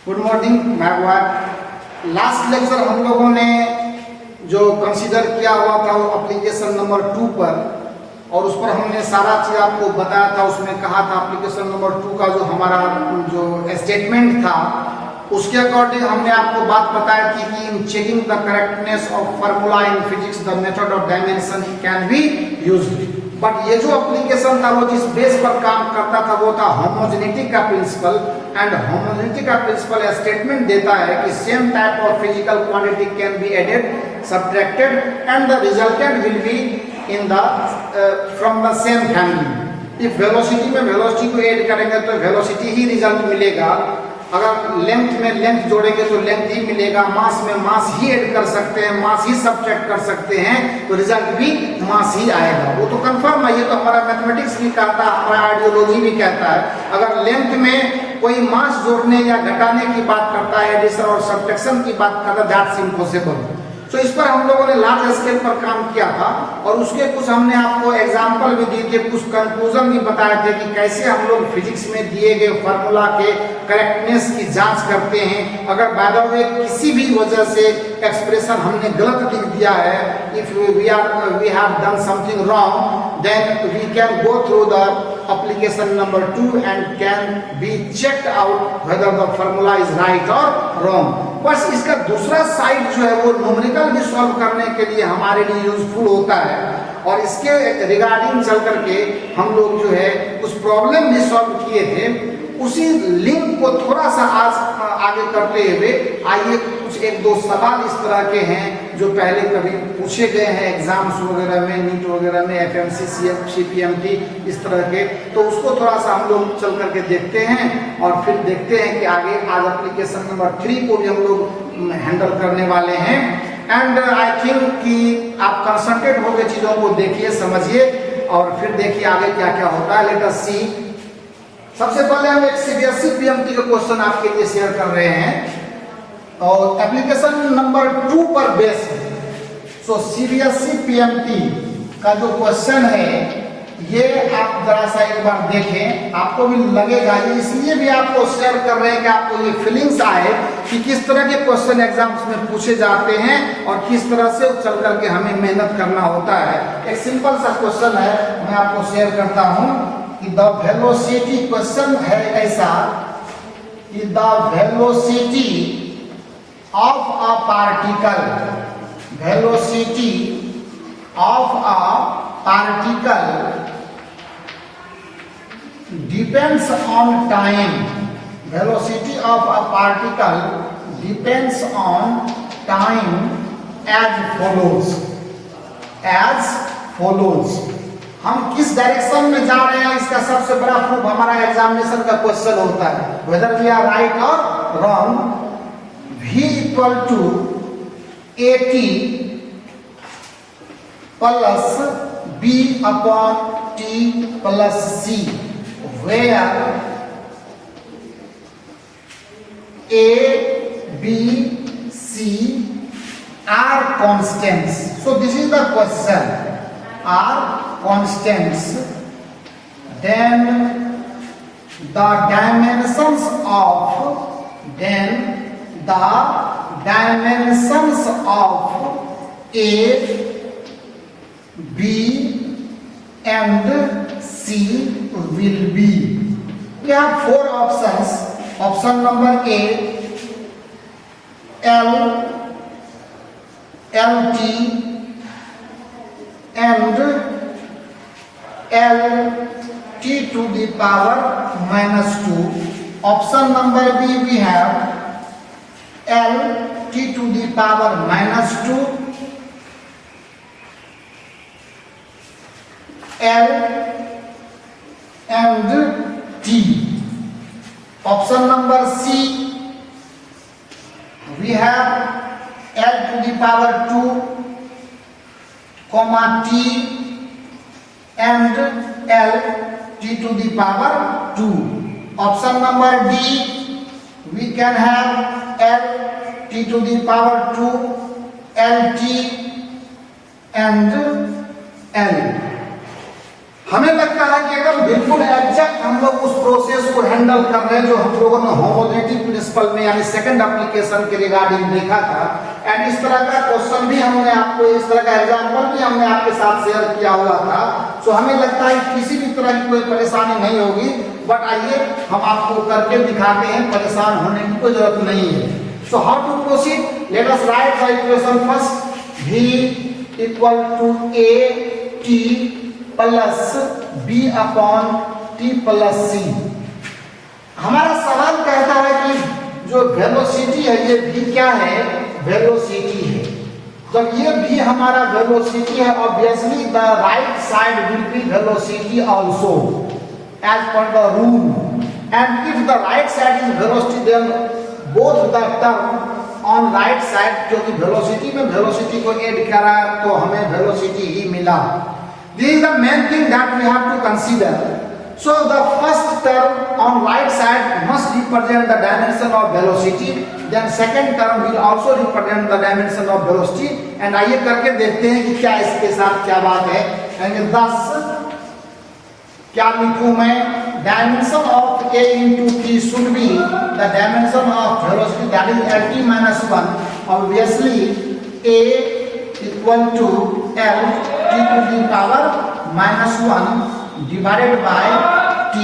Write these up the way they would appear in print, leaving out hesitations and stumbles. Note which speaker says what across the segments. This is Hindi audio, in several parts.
Speaker 1: Good morning ma'am. Last lecture हम लोगों ने जो कंसीडर किया हुआ था वो एप्लीकेशन नंबर 2 पर, और उस पर हमने सारा चीज़ आपको बताया था। उसमें कहा था एप्लीकेशन नंबर 2 का जो हमारा जो स्टेटमेंट था उसके अकॉर्डिंग हमने आपको बात बताया थी कि इन checking the correctness of formula in physics the method of dimension can be used. But ये जो एप्लीकेशन था वो जिस बेस पर काम करता था वो था होमोजेनिटी का प्रिंसिपल। एंड होमोजेनिटी का प्रिंसिपल स्टेटमेंट देता है कि same type of physical quantity can be added, subtracted and the resultant will be in the from the same family. If velocity में वेलोसिटी को ऐड करेंगे तो वेलोसिटी ही रिजल्ट मिलेगा, अगर लेंथ में लेंथ जोड़ेंगे तो लेंथ ही मिलेगा, मास में मास ही ऐड कर सकते हैं, मास ही सब्ट्रैक्ट कर सकते हैं तो रिजल्ट भी मास ही आएगा। वो तो कंफर्म है, ये तो हमारा मैथमेटिक्स भी कहता है, हमारा आइडियोलॉजी भी कहता है। अगर लेंथ में कोई मास जोड़ने या घटाने की बात करता है, एडिशन और सब्ट्रैक्शन की बात करता है, दैट्स इम्पॉसिबल। तो इस पर हम लोगों ने लार्ज स्केल पर काम किया था और उसके कुछ हमने आपको एग्जाम्पल भी दिए थे, कुछ कंक्लूजन भी बताए थे कि कैसे हम लोग फिजिक्स में दिए गए फार्मूला के करेक्टनेस की जांच करते हैं। अगर बाय द वे किसी भी वजह से एक्सप्रेशन हमने गलत लिख दिया है, if we have done something wrong, then we can go through the application number 2 and can be checked out whether the formula is right or wrong। बस इसका दूसरा साइड जो है वो न्यूमेरिकल भी सॉल्व करने के लिए हमारे लिए यूजफुल होता है, और इसके रिगार्डिंग चल करके हम लोग जो है कुछ प्रॉब्लम भी सॉल्व किए थे। उसी लिंक को थोड़ा सा आज आगे करते हुए आइए कुछ एक दो सवाल इस तरह के हैं जो पहले कभी पूछे गए हैं एग्जाम्स वगैरह में, नीट वगैरह में, एफएमसी, सीपीएमटी इस तरह के, तो उसको थोड़ा सा हम लोग चल करके देखते हैं और फिर देखते हैं कि आगे आज एप्लीकेशन नंबर 3 को भी हम लोग हैंडल करने वाले हैं। एंड आई थिंक कि आप कंसंट्रेट होकर चीज़ों को देखिए, समझिए और फिर देखिए आगे क्या क्या होता है। लेट अस सी। सबसे पहले हम एक सीबीएसई पीएमटी का क्वेश्चन आपके लिए शेयर कर रहे हैं और एप्लीकेशन नंबर 2 पर बेस है। सो सीबीएसई पीएमटी का जो क्वेश्चन है ये आप जरा सा एक बार देखें, आपको भी लगेगा, इसलिए भी आपको शेयर कर रहे हैं कि आपको ये फीलिंग्स आए कि किस तरह के क्वेश्चन एग्जाम्स में पूछे जाते हैं और किस तरह से चल करके हमें मेहनत करना होता है। एक सिंपल सा क्वेश्चन है, मैं आपको शेयर करता हूं कि द वेलोसिटी, क्वेश्चन है ऐसा कि the velocity of a particle, velocity of a particle depends on time, velocity of a particle depends on time as follows, as follows. हम किस डायरेक्शन में जा रहे हैं इसका सबसे बड़ा प्रूफ हमारा एग्जामिनेशन का क्वेश्चन होता है, वेदर वी आर राइट और wrong. v equal to AT plus B upon T plus C, where A, B, C are constants. So this is the question, are constants, then the dimensions of A, B and C will be, we have 4 options. Option number A, L, LT and LT to the power minus 2. Option number B, we have LT to the power minus 2, L and T. Option number C, we have L to the power 2, comma T and L T to the power 2. Option number D, we can have L T to the power 2, LT and L। हमें लगता है कि अगर बिल्कुल एग्जैक्ट हम लोग उस प्रोसेस को हैंडल हैंडल कर रहे हैं जो हम लोगों ने होमोजेनिटी प्रिंसिपल में यानी सेकंड एप्लीकेशन के रिगार्डिंग देखा था। एंड इस तरह का क्वेश्चन भी हमने आपको, इस तरह का एग्जांपल भी हमने आपके साथ शेयर किया हुआ था। सो हमें लगता है किसी भी तरह की कोई परेशानी नहीं होगी, बट आइए हम आपको करके दिखाते हैं, परेशान होने की कोई जरूरत नहीं है। So how to proceed, let us write the equation first. v equal to a t plus b upon t plus c। हमारा सवाल कहता है कि जो वेलोसिटी है ये v क्या है, वेलोसिटी है। जब ये v हमारा वेलोसिटी है, obviously the right side will be velocity also as per the rule. And if the right side is velocity then both the term on right side, क्योंकि वेलोसिटी में वेलोसिटी को ऐड करा तो हमें वेलोसिटी ही मिला। This is the main thing that we have to consider. So the first term on right side must represent the dimension of velocity, then second term will also represent the dimension of velocity। and आइए करके देखते हैं कि क्या इसके साथ क्या बात है। यानी 10 क्या लिखूं मैं, dimension of a into t should be the dimension of velocity, that is lt minus 1। obviously a equal to l t to the power minus 1 divided by t,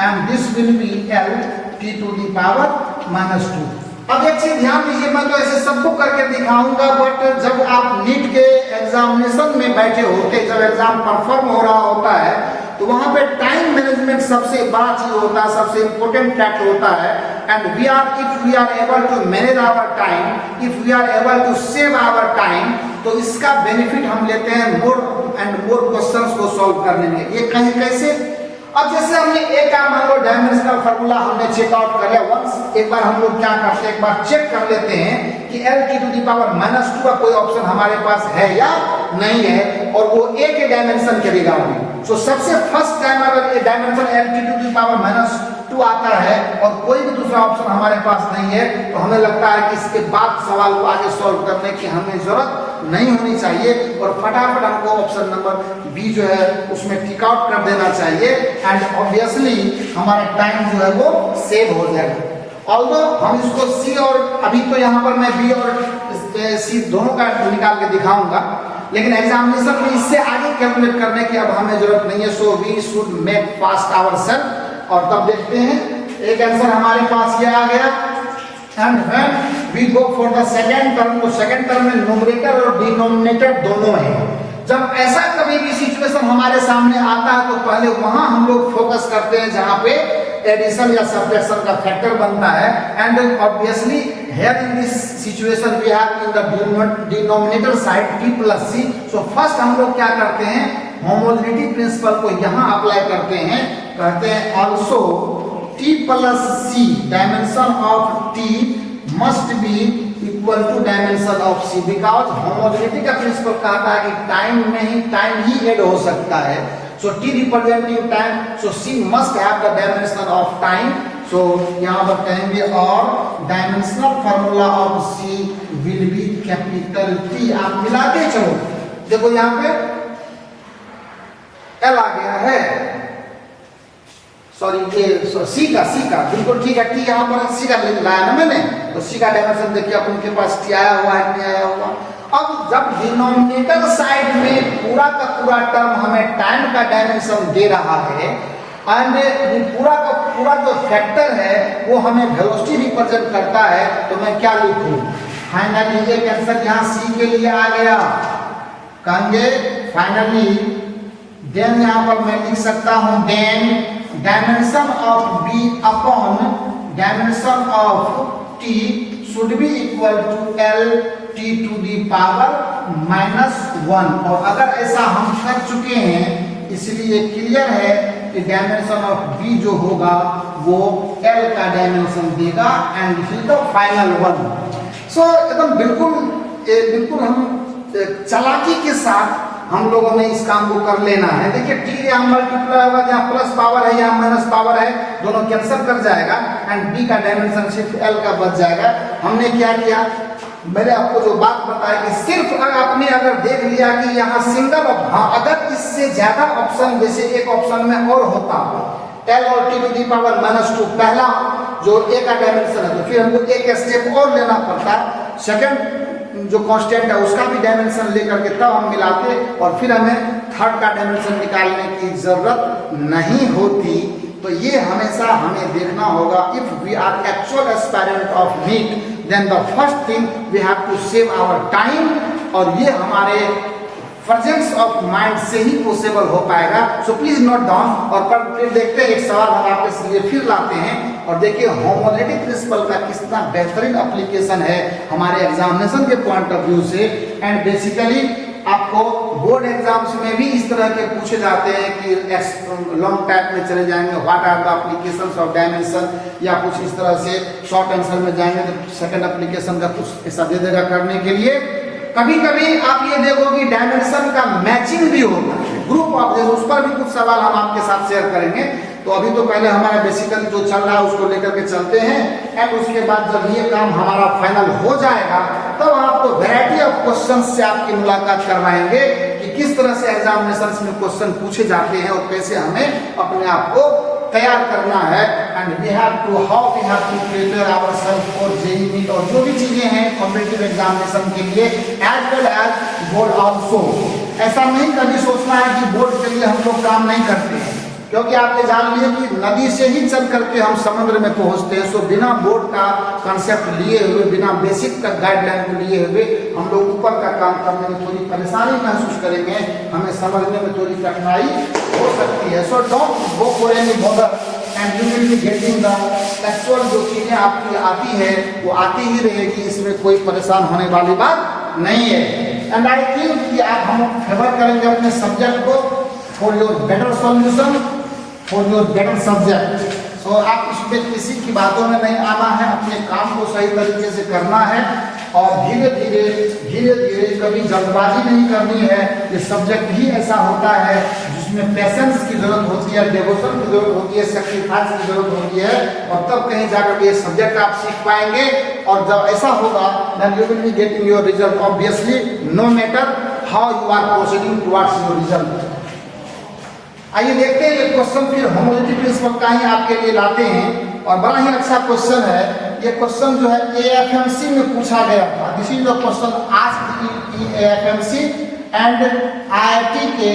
Speaker 1: and this will be l t to the power minus 2। अब एक चीज ध्यान दीजिए, मैं तो ऐसे सबको करके दिखाऊंगा, बट जब आप नीट के एग्जामिनेशन में बैठे होते, जब एग्जाम परफॉर्म हो रहा होता है, तो वहां पे टाइम मैनेजमेंट सबसे बड़ा चीज होता है, सबसे इंपॉर्टेंट फैक्ट होता है। And if we are able to manage our time, if we are able to save our time, तो इसका बेनिफिट हम लेते हैं मोर एंड मोर क्वेश्चंस को सॉल्व करने में। ये कहीं कैसे, अब जैसे हमने ए का मान लो डायमेंशनल फार्मूला हमने चेकआउट कर लिया वंस, एक बार हम लोग क्या करते हैं, एक बार चेक कर लेते हैं कि l की टू दी पावर माइनस 2 का कोई ऑप्शन हमारे पास है या नहीं है, और वो a के डायमेंशन के रिगार्डिंग। सो सबसे फर्स्ट टाइम अगर डायमेंशन l की टू दी पावर माइनस 2 आता है और कोई भी दूसरा ऑप्शन हमारे पास नहीं है, तो हमें लगता है कि इसके बाद सवाल को आगे सॉल्व करने की हमें जरूरत नहीं होनी चाहिए, और फटाफट हमको ऑप्शन नंबर बी जो है उसमें टिक आउट कर देना चाहिए। एंड ऑब्वियसली हमारा टाइम जो है वो सेव हो जाएगा। ऑल्दो हम इसको सी, और अभी तो यहाँ पर मैं बी और सी दोनों का निकाल के दिखाऊंगा, लेकिन एग्जामिनेशन में इससे आगे कैलकुलेट करने की अब हमें जरूरत नहीं है। So we should make fast ourself, और तब देखते हैं एक आंसर हमारे पास ये आ गया। And when we go for the second term, तो सेकंड टर्म में न्यूमरेटर और डिनोमिनेटर दोनों है। जब ऐसा कभी भी सिचुएशन हमारे सामने आता है, तो पहले वहां हम लोग फोकस करते हैं जहां पे एडिशन या सब्ट्रैक्शन का फैक्टर बनता है। And obviously here in this situation we have in the denominator side t plus c। So first हम लोग क्या करते हैं, होमोजेनिटी प्रिंसिपल को यहां अप्लाई करते हैं, कहते हैं also t plus c dimension of t must be equal to dimension of c, because homogeneity का प्रिंसिपल कहता है कि टाइम ही ऐड हो सकता है। So t representing time, so c must have the dimension of time. So यहाँ पर कहेंगे और dimensional formula of c will be capital T। आप मिलाते चलो, देखो यहाँ पे L आ गया है, सॉरी सी का बिल्कुल ठीक है, टी यहाँ पर सी का लाया ना मैंने, तो सी का डायमेंशन देखिए अपन के पास टी आया हुआ है, नहीं आया हुआ। अब जब डिनोमिनेटर साइड में पूरा का पूरा टर्म हमें टाइम का डायमेंशन दे रहा है, एंड पूरा का पूरा जो फैक्टर है वो हमें वेलोसिटी रिप्रेजेंट करता है, तो मैं क्या लिखूं, फाइनली एक आंसर यहाँ सी के लिए आ गया। कहेंगे फाइनली देन यहाँ पर मैं लिख सकता हूँ then dimension of b upon dimension of t should be equal to l t to the power -1। और अगर ऐसा हम कर चुके हैं, इसलिए क्लियर है कि डायमेंशन ऑफ b जो होगा वो l का डायमेंशन देगा, and this is the final one. So एकदम बिल्कुल हम चालाकी के साथ हम लोगों ने इस काम को कर लेना है। देखिए टी यहाँ मल्टीप्लाई होगा, जहाँ प्लस पावर है यहाँ माइनस पावर है, दोनों कैंसिल कर जाएगा, एंड बी का डायमेंशन सिर्फ एल का बच जाएगा। हमने क्या किया, मैंने आपको जो बात बताई कि सिर्फ आपने अगर देख लिया कि यहाँ सिंगल, हाँ अगर इससे ज्यादा ऑप्शन जैसे एक ऑप्शन में और होता L और T टू दी पावर -2 पहला जो A का डायमेंशन है, तो फिर हमको एक स्टेप और लेना पड़ता है, सेकंड जो कांस्टेंट है उसका भी डायमेंशन लेकर के तब हम मिलाते, और फिर हमें थर्ड का डायमेंशन निकालने की जरूरत नहीं होती। तो ये हमेशा हमें देखना होगा, if we are actual aspirant of NEET, then the first thing we have to save our time, और ये हमारे प्रेजेंस ऑफ माइंड से ही पॉसिबल हो पाएगा। So please note down. और पर फिर देखते हैं, एक सवाल हम आपके लिए फिर लाते हैं, और देखिए होमोलैटिक प्रिंसिपल का कितना बेहतरीन एप्लीकेशन है हमारे एग्जामिनेशन के पॉइंट ऑफ व्यू से। एंड बेसिकली आपको बोर्ड एग्जाम्स में भी इस तरह के पूछे जाते हैं कि लॉन्ग टाइप में चले जाएंगे, what are the applications of dimension, या कुछ इस तरह से शॉर्ट आंसर में जाएंगे तो सेकंड एप्लीकेशन का कुछ ऐसा दे देगा करने के लिए। कभी कभी आप ये देखो कि डायमेंशन का मैचिंग भी होता है, ग्रुप ऑफ, जैसे उस पर भी कुछ सवाल हम आपके साथ शेयर करेंगे। तो अभी तो पहले हमारा बेसिकली जो चल रहा है उसको लेकर के चलते हैं, एंड उसके बाद जब ये काम हमारा फाइनल हो जाएगा तब तो आपको वैरायटी ऑफ क्वेश्चन से आपकी मुलाकात करवाएंगे कि किस तरह से एग्जामिनेशन में क्वेश्चन पूछे जाते हैं और कैसे हमें अपने आप को तैयार करना है। And we have to how we have to prepare ourself for JEE NEET, और जो भी चीजें हैं कॉम्पिटिटिव एग्जामिनेशन के लिए, as well as board also. ऐसा नहीं कभी सोचना है कि बोर्ड के लिए हम लोग काम नहीं करते हैं, क्योंकि आपने जान लिया कि नदी से ही चल करके हम समुद्र में पहुंचते हैं। सो बिना बोर्ड का कंसेप्ट लिए हुए, बिना बेसिक का गाइडलाइन को लिए हुए हम लोग ऊपर का काम करने में थोड़ी परेशानी महसूस करेंगे, हमें समझने में थोड़ी कठिनाई हो सकती है। So don't go for any bother and you will be getting the actual जो चीजें आपकी आती है वो आती ही रहेगी, इसमें कोई परेशान होने वाली बात नहीं है। एंड आई थिंक कि आप हम फेवर करेंगे अपने सब्जेक्ट को for your better solution, for your better subject. So आप इसमें किसी की बातों में नहीं आना है, अपने काम को सही तरीके से करना है, और धीरे धीरे कभी जल्दबाजी नहीं करनी है। ये सब्जेक्ट ही ऐसा होता है जिसमें पेशेंस की जरूरत होती है, डिवोशन की जरूरत होती है, सैक्रिफाइस की जरूरत होती है, और तब कहीं जाकर ये सब्जेक्ट आप सीख पाएंगे। और जब ऐसा होगा then you will be getting your result obviously, no matter how you are proceeding towards your result. आइए देखते हैं ये क्वेश्चन फिर होमोलैटिक प्रिंसिपल का ही आपके लिए लाते हैं, और बड़ा ही अच्छा क्वेश्चन है। ये क्वेश्चन जो है AFMC में पूछा गया था। This is the question asked in AFMC, and IIT के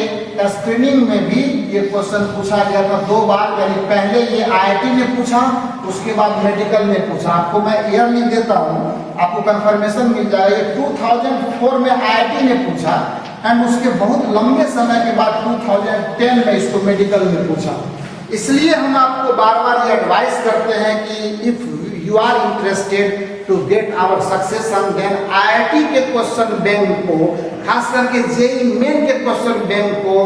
Speaker 1: स्क्रीनिंग में भी ये क्वेश्चन पूछा गया था 2 बार, यानी पहले ये IIT में पूछा, उसके बाद मेडिकल में पूछा। आपको मैं ईयर लिख देता हूँ, आपको कंफर्मेशन मिल जाएगा। 2004 में IIT ने पूछा, एंड उसके बहुत लंबे समय के बाद 2010 में इसको मेडिकल में पूछा। इसलिए हम आपको बार बार ये एडवाइस करते हैं कि if you are interested to get our succession, then IIT के क्वेश्चन बैंक को, खास करके JEE मेन के क्वेश्चन बैंक को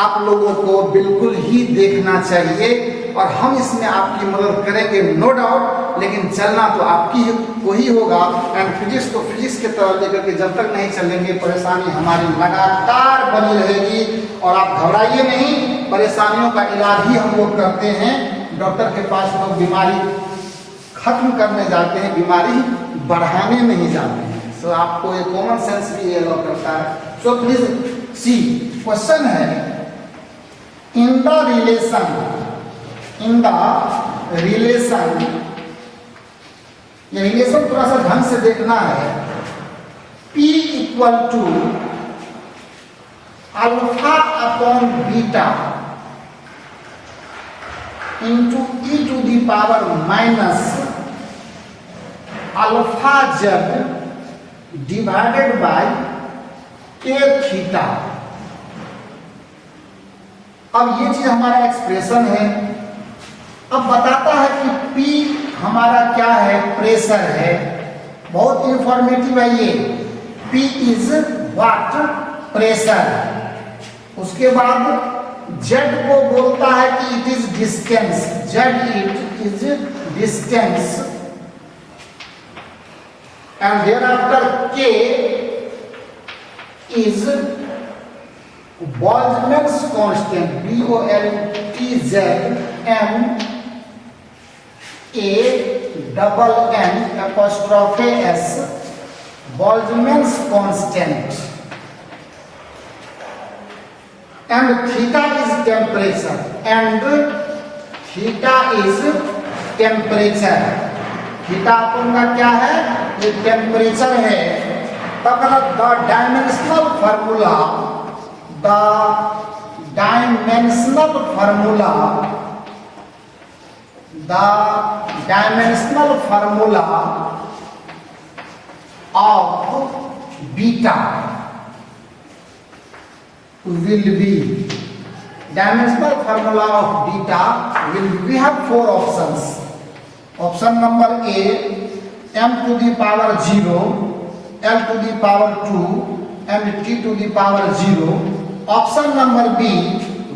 Speaker 1: आप लोगों को बिल्कुल ही देखना चाहिए, और हम इसमें आपकी मदद करेंगे नो डाउट, लेकिन चलना तो आपकी को ही होगा। एंड फिजिक्स को फिजिक्स के तरह लेकर के जब तक नहीं चलेंगे परेशानी हमारी लगातार बनी रहेगी। और आप घबराइए नहीं, परेशानियों का इलाज ही हम लोग करते हैं। डॉक्टर के पास लोग बीमारी खत्म करने जाते हैं, बीमारी बढ़ाने नहीं जाते हैं। सो आपको ये कॉमन सेंस भी अलाउ करता है। सो प्लीज सी, क्वेश्चन है इन द रिलेशन, ये रिलेशन थोड़ा सा ढंग से देखना है। P equal to alpha upon beta into E to the power minus alpha z divided by k theta. अब ये चीज हमारा एक्सप्रेशन है। अब बताता है कि P हमारा क्या है, प्रेशर है। बहुत इंफॉर्मेटिव है ये। P is what, pressure. उसके बाद Z को बोलता है कि it is distance, Z it is distance, and there after K is Boltzmann's constant, BOLTZMANN S, Boltzmann's constant, and theta is temperature, and theta is temperature, theta अपन का क्या है, ये टेम्परेचर है। तब the dimensional formula, the dimensional formula, the dimensional formula of beta will be, dimensional formula of beta will be, we have four options. Option number A, m to the power 0, l to the power 2 and t to the power 0. Option number B,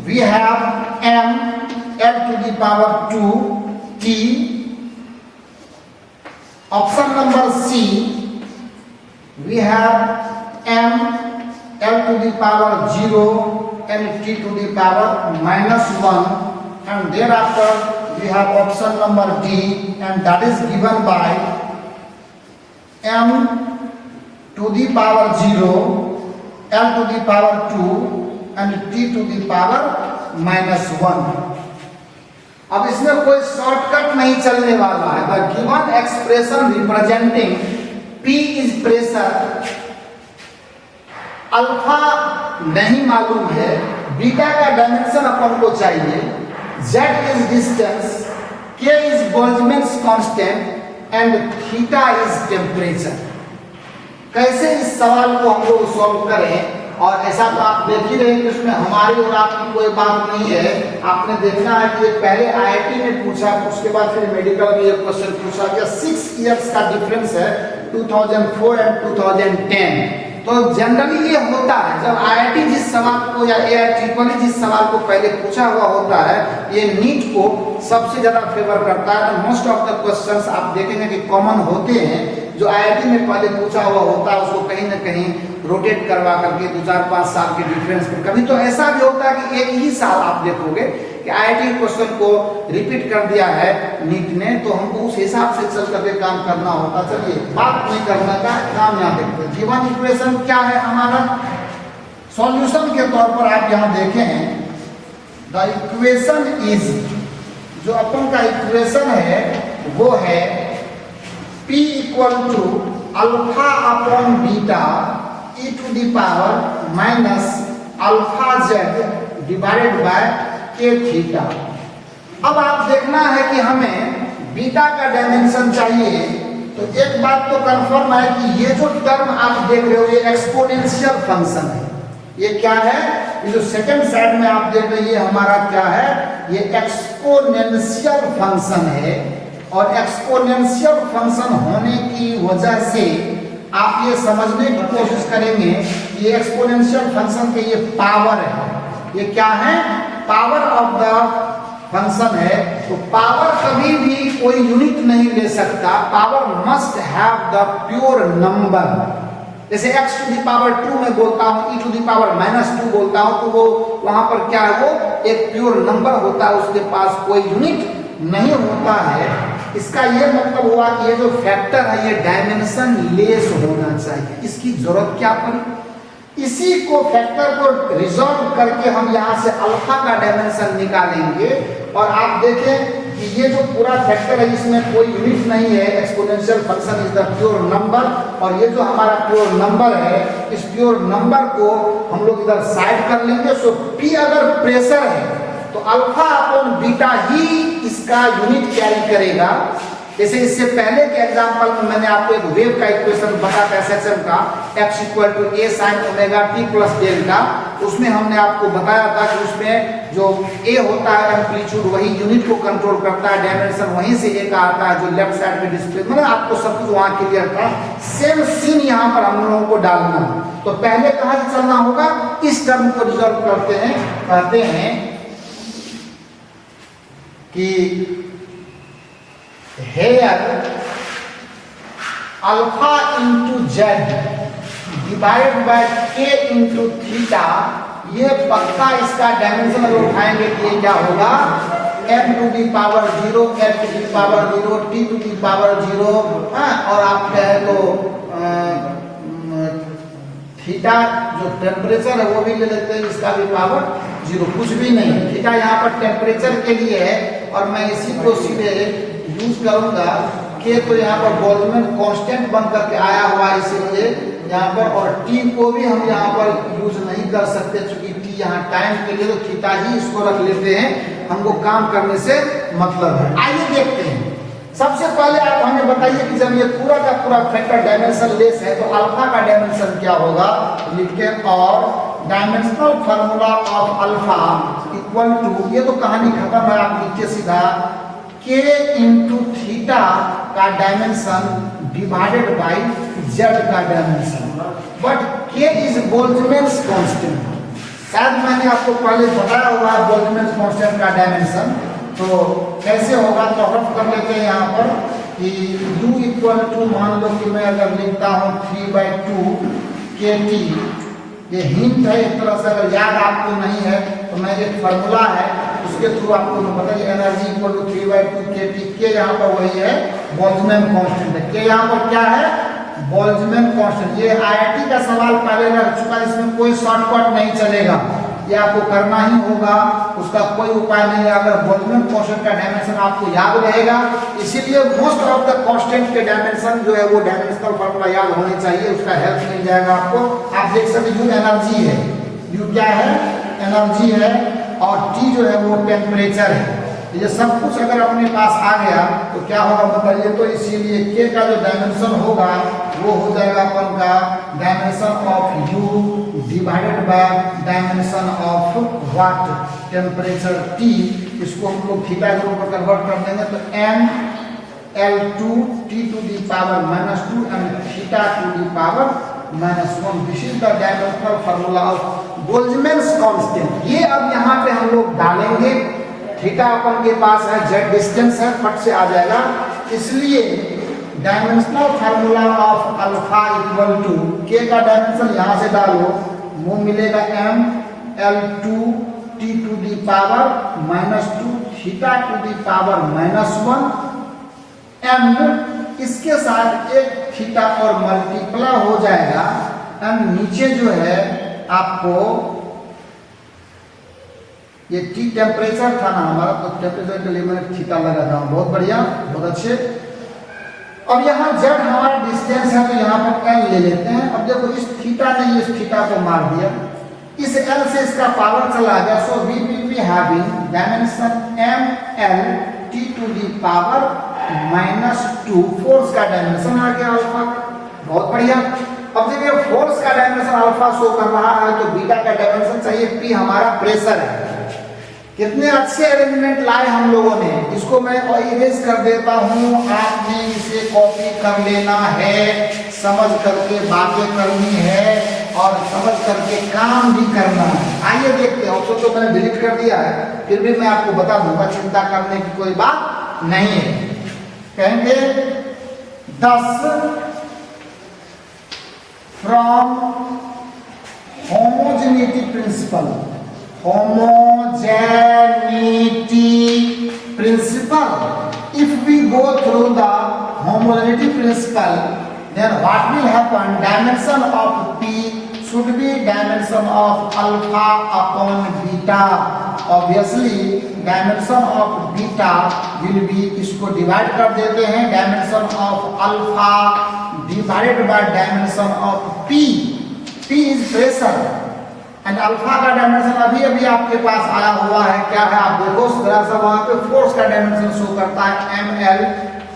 Speaker 1: we have m, l to the power 2, t. Option number C, we have m, l to the power 0 and t to the power -1, and thereafter we have option number D, and that is given by m to the power 0, l to the power 2 and t to the power -1. अब इसमें कोई शॉर्टकट नहीं चलने वाला है। The given expression representing P is pressure, alpha नहीं मालूम है, बीटा का डायमेंशन अपन को चाहिए, z is distance, k is Boltzmann constant and theta is temperature. कैसे इस सवाल को हम लोग सॉल्व करें? और ऐसा तो आप देख ही रहे हैं कि उसमें हमारी और आपकी कोई बात नहीं है। आपने देखना है कि ये पहले आईआईटी में पूछा, उसके बाद फिर मेडिकल में ये क्वेश्चन पूछा गया। 6 इयर्स का डिफरेंस है, 2004 एंड 2010। तो जनरली ये होता है, जब आईआईटी जिस सवाल को या एआईट्रिपल जिस सवाल को पहले पूछा हुआ होता है, ये नीट को सबसे ज्यादा फेवर करता है। तो मोस्ट ऑफ द क्वेश्चंस आप देखेंगे कि कॉमन होते हैं, जो आईआईटी में पहले पूछा हुआ होता है उसको कहीं ना कहीं रोटेट करवा करके 2-4-5 साल के डिफरेंस में, कभी तो ऐसा भी होता है कि एक ही साल आप देखोगे कि आईआईटी क्वेश्चन को रिपीट कर दिया है नीट ने, तो हमको उस हिसाब से चल करके काम करना होता। चलिए बात नहीं करने का काम यहाँ देखते हैं। गिवन इक्वेशन क्या है हमारा, सॉल्यूशन के तौर पर आप यहाँ देखें, द इक्वेशन इज, जो अपन का इक्वेशन है वो है P equal to alpha upon beta e to the power minus alpha z divided by k theta. अब आप देखना है कि हमें बीटा का डायमेंशन चाहिए, तो एक बात तो कंफर्म है कि ये जो टर्म आप देख रहे हो ये एक्सपोनेंशियल फंक्शन है। ये क्या है, ये जो सेकंड साइड में आप देख रहे हैं ये हमारा क्या है, ये एक्सपोनेंशियल फंक्शन है। और एक्सपोनेंशियल फंक्शन होने की वजह से आप ये समझने की कोशिश करेंगे कि ये एक्सपोनेंशियल फंक्शन के ये पावर है, ये क्या है, पावर ऑफ द फंक्शन है। तो पावर कभी भी कोई यूनिट नहीं ले सकता, power must have the pure number. जैसे x टू द पावर 2 में बोलता हूँ, e टू द पावर -2 बोलता हूँ, तो वो वहां पर क्या है, वो एक प्योर नंबर होता है, उसके पास कोई यूनिट नहीं होता है। इसका ये मतलब हुआ कि ये जो फैक्टर है ये डायमेंशन लेस होना चाहिए। इसकी जरूरत क्या पड़ी, इसी को फैक्टर को रिजॉल्व करके हम यहाँ से अल्फा का डायमेंशन निकालेंगे। और आप देखें कि ये जो पूरा फैक्टर है इसमें कोई यूनिट नहीं है, exponential function is the pure number. और ये जो हमारा प्योर नंबर है, इस प्योर नंबर को हम लोग इधर साइड कर लेंगे। सो P अगर प्रेशर है तो अल्फा अपॉन बीटा ही इसका यूनिट कैरी करेगा। जैसे इससे पहले के एग्जांपल में मैंने आपको एक वेव का इक्वेशन बताया था एसएचएम का, x equal to a sin omega t plus delta. उसमें हमने आपको बताया था कि उसमें जो a होता है एम्पलीट्यूड, वही यूनिट को कंट्रोल करता है, डायमेंशन वहीं से a का आता है जो लेफ्ट साइड में डिस्प्ले, मतलब आपको सब कुछ वहां क्लियर था। सेम सीन यहाँ पर हम लोगों को डालना। तो पहले कहाँ से चलना होगा, इस टर्म को रिजॉल्व करते हैं, कहते हैं कि here alpha into z divide by k into theta, ये पक्का इसका डायमेंशन अगर उठाएंगे तो ये क्या होगा, m to the power 0, f to the power 0, t to the power 0। और आप कहे तो थीटा जो टेम्परेचर है वो भी ले लेते हैं, इसका भी पावर 0, कुछ भी नहीं। थीटा यहाँ पर टेम्परेचर के लिए है और मैं इसी को सीधे यूज करूंगा के, तो यहाँ पर बोल्ट्जमैन कांस्टेंट बन करके आया हुआ है इसीलिए यहाँ पर, और टी को भी हम यहाँ पर यूज नहीं कर सकते क्योंकि टी यहाँ टाइम के लिए, तो थीटा ही इसको रख लेते हैं, हमको काम करने से मतलब है। आइए देखते हैं। सबसे पहले आप हमें बताइए कि जब ये पूरा का पूरा फैक्टर डायमेंशन लेस है तो अल्फा का डायमेंशन क्या होगा। लिखते और dimensional formula of alpha equal to, ये तो कहानी खत्म है, आप नीचे सीधा k इंटू थीटा का डायमेंशन डिवाइडेड बाय z का dimension, but k is Boltzmann's constant. शायद मैंने आपको पहले बताया हुआ है बोल्ट्जमैन्स कांस्टेंट का डायमेंशन, तो कैसे होगा तो रफ कर लेते हैं यहाँ पर कि u इक्वल टू, मान लो कि मैं अगर लिखता हूँ 3/2 kT, ये हिंट है एक तरह से, अगर याद आपको नहीं है तो मैं एक फार्मूला है उसके थ्रू आपको मैं बताइए, एनर्जी इक्वल टू 3/2 kT, के यहाँ पर वही है बोल्ट्जमैन कांस्टेंट है, के यहाँ पर क्या है बोल्ट्जमैन कांस्टेंट। ये आईआईटी का सवाल पहले रह चुका है, इसमें कोई शॉर्टकट नहीं चलेगा, ये आपको करना ही होगा, उसका कोई उपाय नहीं है। अगर बोल्ट्जमैन कांस्टेंट का डायमेंशन आपको याद रहेगा, इसीलिए मोस्ट ऑफ द कांस्टेंट के डायमेंशन जो है वो डायमेंशनल फार्मूला याद होने चाहिए, उसका हेल्प मिल जाएगा आपको। आप देख सकते यू एनर्जी है, यू क्या है एनर्जी है, और टी जो है वो टेम्परेचर है। ये सब कुछ अगर अपने पास आ गया तो क्या होगा बताइए, तो इसीलिए के का जो डायमेंशन होगा वो हो जाएगा अपन का dimension of you divided by dimension of what temperature T. इसको हम लोग थीटा के ऊपर कन्वर्ट कर देंगे तो m L2 t to the power -2 and theta to the power -1। This is the dimensional formula of Boltzmann's constant. ये अब यहाँ पे हम लोग डालेंगे, थीटा अपन के पास है, z डिस्टेंस है, फट से आ जाएगा, इसलिए dimensional formula of alpha equal to, k का डायमेंशन यहाँ से डालो, वो मिलेगा m L2 t to the power -2 theta to the power -1 and इसके साथ एक थीटा और मल्टीप्लाई हो जाएगा एंड नीचे जो है आपको ये टी टेम्परेचर था ना हमारा, तो टेम्परेचर के लिए मैंने थीटा लगाता हूँ, बहुत बढ़िया, बहुत अच्छे। अब यहाँ z हमारा डिस्टेंस है तो यहाँ पर l ले लेते हैं। अब देखो इस थीटा ने इस थीटा को मार दिया, इस l से इसका पावर चला गया, so we will be having dimension m l t to the power -2, force का डायमेंशन आ गया अल्फा, बहुत बढ़िया। अब जब ये फोर्स का डायमेंशन अल्फा शो कर रहा है तो बीटा का डायमेंशन चाहिए, p हमारा प्रेशर है। कितने अच्छे अरेंजमेंट लाए हम लोगों ने, इसको मैं इरेज कर देता हूँ, आपने इसे कॉपी कर लेना है, समझ करके बातें करनी है और समझ करके काम भी करना है। आइए देखते हैं, ऑप्शन तो मैंने डिलीट कर दिया है, फिर भी मैं आपको बता दूंगा, चिंता करने की कोई बात नहीं है। कहेंगे 10 from homogeneity principle, homogeneity principle. If we go through the homogeneity principle, then what will happen? Dimension of P should be dimension of alpha upon beta. Obviously, dimension of beta will be, इसको divide कर देते हैं, dimension of alpha divided by dimension of P. P is pressure. And alpha का डायमेंशन अभी अभी आपके पास आया हुआ है, क्या है आप देखो जरा सा, वहां पे फोर्स का डायमेंशन शो करता है ml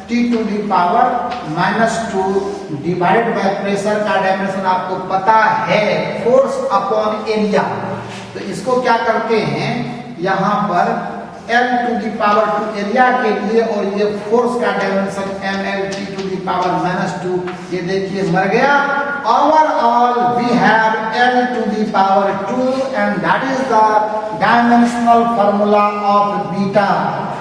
Speaker 1: t to the power -2 divided by pressure का डायमेंशन आपको पता है, फोर्स अपॉन एरिया। तो इसको क्या करते हैं यहाँ पर l to the power 2 area के लिए, और ये फोर्स का dimension ml t to the power -2, ये देखिए मर गया। Overall we have l to the power 2 and that is the dimensional formula of beta।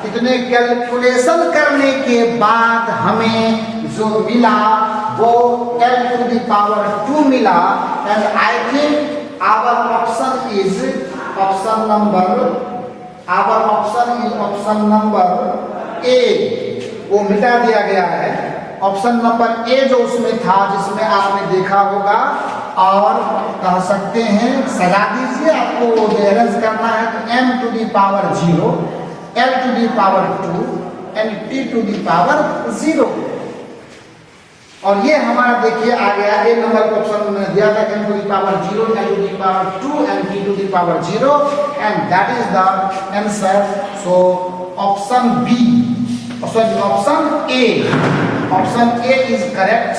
Speaker 1: इतने कैलकुलेशन करने के बाद हमें जो मिला वो l to the power 2 मिला, and I think our option is option number A, वो मिटा दिया गया है। ऑप्शन नंबर ए जो उसमें था, जिसमें आपने देखा होगा और कह सकते हैं सजा दीजिए, आपको अरेंज करना है तो m to the power 0, l to the power 2 and t to the power 0। और ये हमारा देखिए आ गया ए नंबर का ऑप्शन मैंने दिया था m to the power 0, l to the power 2 and t to the power 0 and that is the answer. So option B, sorry option A is correct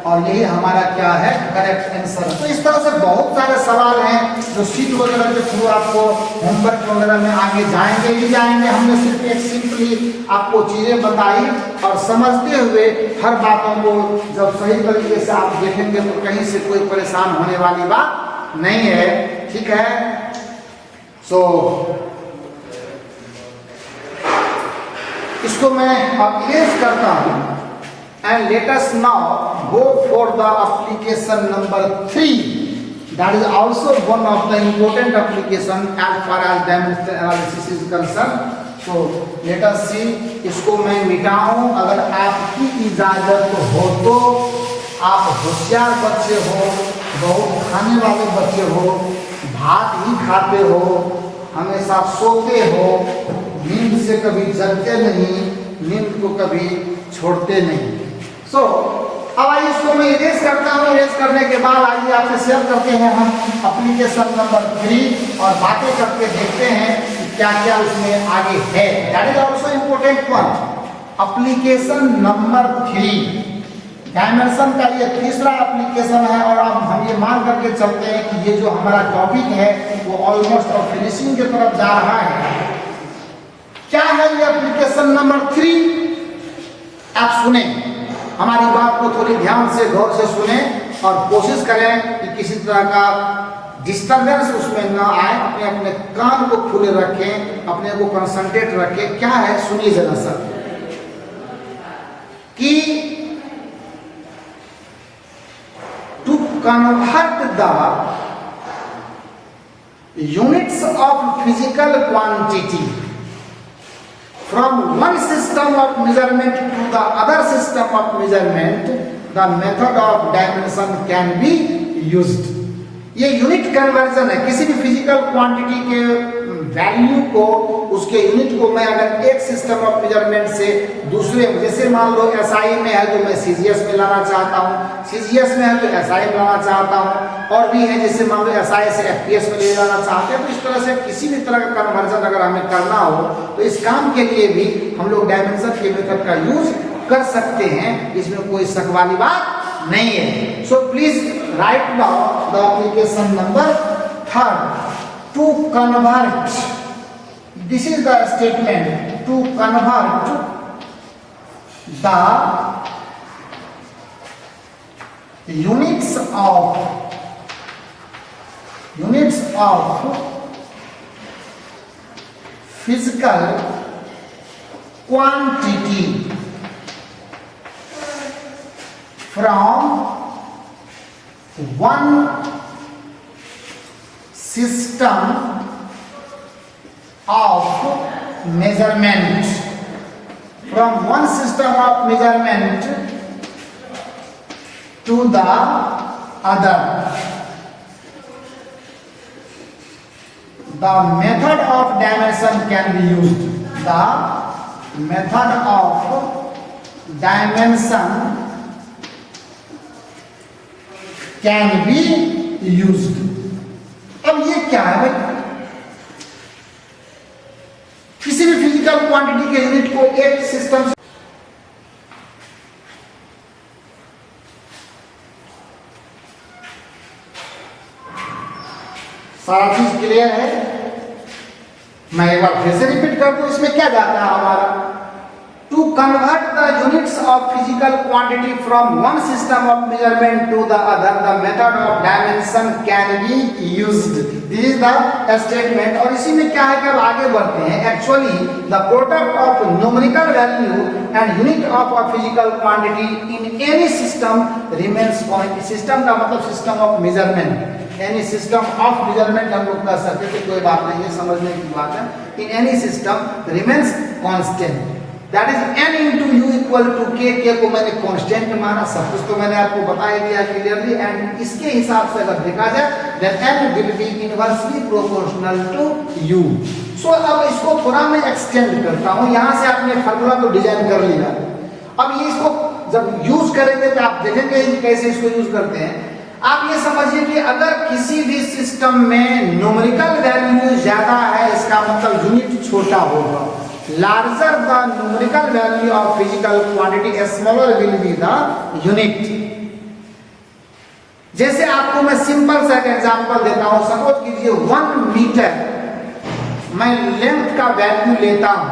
Speaker 1: और यही हमारा क्या है करेक्ट आंसर। तो इस तरह से बहुत सारे सवाल हैं जो शीट वगैरह के थ्रू आपको होमवर्क वगैरह में आगे जाएंगे ही जाएंगे। हमने सिर्फ एक सिंपली आपको चीजें बताई और समझते हुए हर बातों को जब सही तरीके से आप देखेंगे तो कहीं से कोई परेशान होने वाली बात नहीं है, ठीक है। सो इसको मैं अब इरेज करता हूं and let us now go for the application number 3. That is also one of the important application as far as dimensional analysis is concerned. So let us see, इसको मैं मिटाऊं अगर आपकी इजाजत हो तो। आप होशियार बच्चे हो, बहुत खाने वाले बच्चे हो, भात ही खाते हो, हमेशा सोते हो, नींद से कभी जगते नहीं, नींद को कभी छोड़ते नहीं। सो अब आइए इसको मैं इरेज करता हूँ। इरेज करने के बाद आइए आपसे शेयर करते हैं हम एप्लीकेशन नंबर 3 और बातें करके देखते हैं कि क्या क्या उसमें आगे है। That is also important one. Application number 3 dimension का ये तीसरा एप्लीकेशन है और अब हम ये मान करके चलते हैं कि ये जो हमारा टॉपिक है वो ऑलमोस्ट और फिनिशिंग की तरफ जा रहा है। क्या है ये एप्लीकेशन नंबर 3? आप सुने, हमारी बात को थोड़ी ध्यान से गौर से सुने और कोशिश करें कि किसी तरह का डिस्टर्बेंस उसमें ना आए। अपने अपने कान को खुले रखें, अपने को कंसंट्रेट रखें। क्या है सुनिए जरा सर, कि to convert the units of physical quantity from one system of measurement to the other system of measurement, the method of dimension can be used. ये यूनिट कन्वर्जन है। किसी भी फिजिकल क्वांटिटी के वैल्यू को, उसके यूनिट को मैं अगर एक सिस्टम ऑफ मेजरमेंट से दूसरे, जैसे मान लो एसआई में है तो मैं सीजीएस में लाना चाहता हूँ, सीजीएस में है तो एसआई में लाना चाहता हूँ, और भी है जैसे मान लो एसआई से एफपीएस में ले जाना चाहते हैं। तो इस तरह से किसी भी तरह का कन्वर्जन अगर हमें करना हो तो इस काम के लिए भी हम लोग डायमेंशन के मेथड का यूज कर सकते हैं, इसमें कोई शक वाली बात नहीं है। So please write down the application number 3 to convert. This is the statement, to convert the units of physical quantity from one system of measurement, from one system of measurement to the other. The method of dimension can be used. The method of dimension can be used. अब ये क्या है भाई? किसी भी फिजिकल क्वांटिटी के यूनिट को एक सिस्टम से सारा चीज क्लियर है। मैं एक बार फिर से रिपीट कर दूं, इसमें क्या जाता है हमारा? To convert the units of physical quantity from one system of measurement to the other, the method of dimension can be used. This is the statement. और इसी में क्या है कि अब आगे बढ़ते हैं। Actually, the product of numerical value and unit of a physical quantity in any system remains constant. System का मतलब system of measurement. Any system of measurement हम लोग कर सकते थे, कोई बात नहीं है, समझने की बात है। In any system remains constant. That is n into u equal to k. K को मैंने कांस्टेंट माना, सब कुछ तो मैंने आपको बताया दिया क्लियरली। एंड इसके हिसाब से अगर देखा जाए then n will be inversely proportional to u। So अब इसको थोड़ा मैं एक्सटेंड करता हूं। यहां से आपने फार्मूला तो डिजाइन कर लिया, अब ये इसको जब यूज करेंगे तो आप देखेंगे कि कैसे इसको यूज करते हैं। आप ये समझिए कि अगर किसी भी सिस्टम में न्यूमेरिकल वैल्यू ज्यादा है, इसका मतलब यूनिट छोटा होगा। Larger the numerical value of physical quantity smaller will be the unit. जैसे आपको मैं सिंपल सा एग्जांपल देता हूं। सपोज कीजिए 1 मीटर मैं लेंथ का वैल्यू लेता हूं।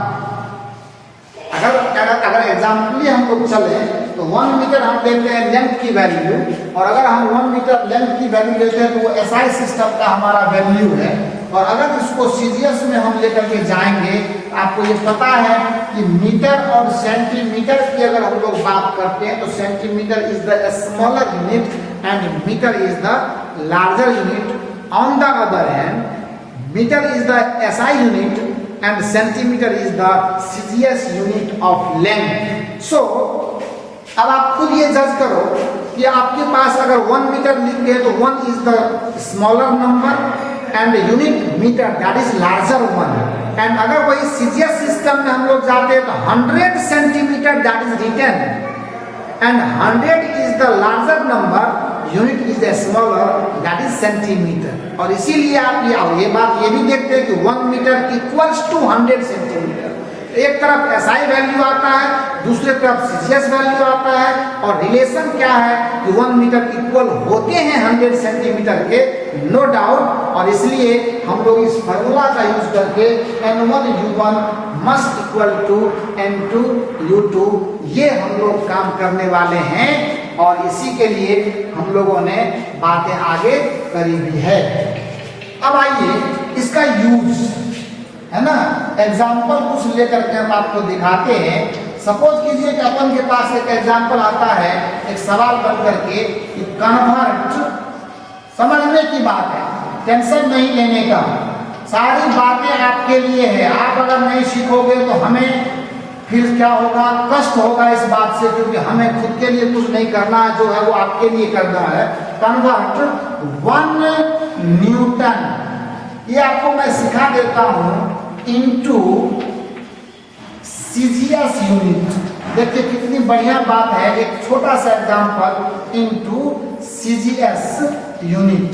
Speaker 1: अगर एग्जाम्पल हम लोग चले तो 1 मीटर हम लेते हैं लेंथ की वैल्यू, और अगर हम 1 मीटर लेंथ की वैल्यू लेते हैं तो वो एसआई सिस्टम का हमारा वैल्यू है। और अगर इसको सीजीएस में हम लेकर के जाएंगे, आपको ये पता है कि मीटर और सेंटीमीटर की अगर हम लोग बात करते हैं तो centimetre is the smaller unit and metre is the larger unit. On the other hand metre is the SI unit and centimeter is the CGS unit of length. So अब आप खुद ये जज करो कि आपके पास अगर 1 मीटर लिख गए तो 1 is the smaller number and unit meter that is larger one. And अगर वही CGS सिस्टम में हम लोग जाते हैं तो 100 centimetre that is written and 100 is the larger number, unit is the smaller that is centimeter. और इसीलिए आप ये बात ये भी देखते हैं कि 1 मीटर इक्वल्स टू 100 सेंटीमीटर। एक तरफ एसआई वैल्यू आता है, दूसरे तरफ सीजीएस वैल्यू आता है, और रिलेशन क्या है कि 1 मीटर इक्वल होते हैं 100 सेंटीमीटर के, नो डाउट। और इसलिए हम लोग इस फार्मूला का यूज करके n1u1 must equal to n2u2 ये हम लोग काम करने वाले हैं। और इसी के लिए हम लोगों ने बातें आगे करी भी है। अब आइए इसका यूज है ना, एग्जाम्पल कुछ लेकर के हम आपको दिखाते हैं। सपोज कीजिए कि अपन के पास एक एग्जाम्पल आता है, एक सवाल बन करके कि कन्वर्ट, समझने की बात है, टेंशन नहीं लेने का, सारी बातें आपके लिए है। आप अगर नहीं सीखोगे तो हमें फिर क्या होगा, कष्ट होगा इस बात से, क्योंकि हमें खुद के लिए कुछ नहीं करना है, जो है वो आपके लिए करना है। कन्वर्ट 1 न्यूटन, ये आपको मैं सिखा देता हूं, इनटू सीजीएस यूनिट। देखिए कितनी बढ़िया बात है, एक छोटा सा एग्जांपल, इनटू सीजीएस यूनिट।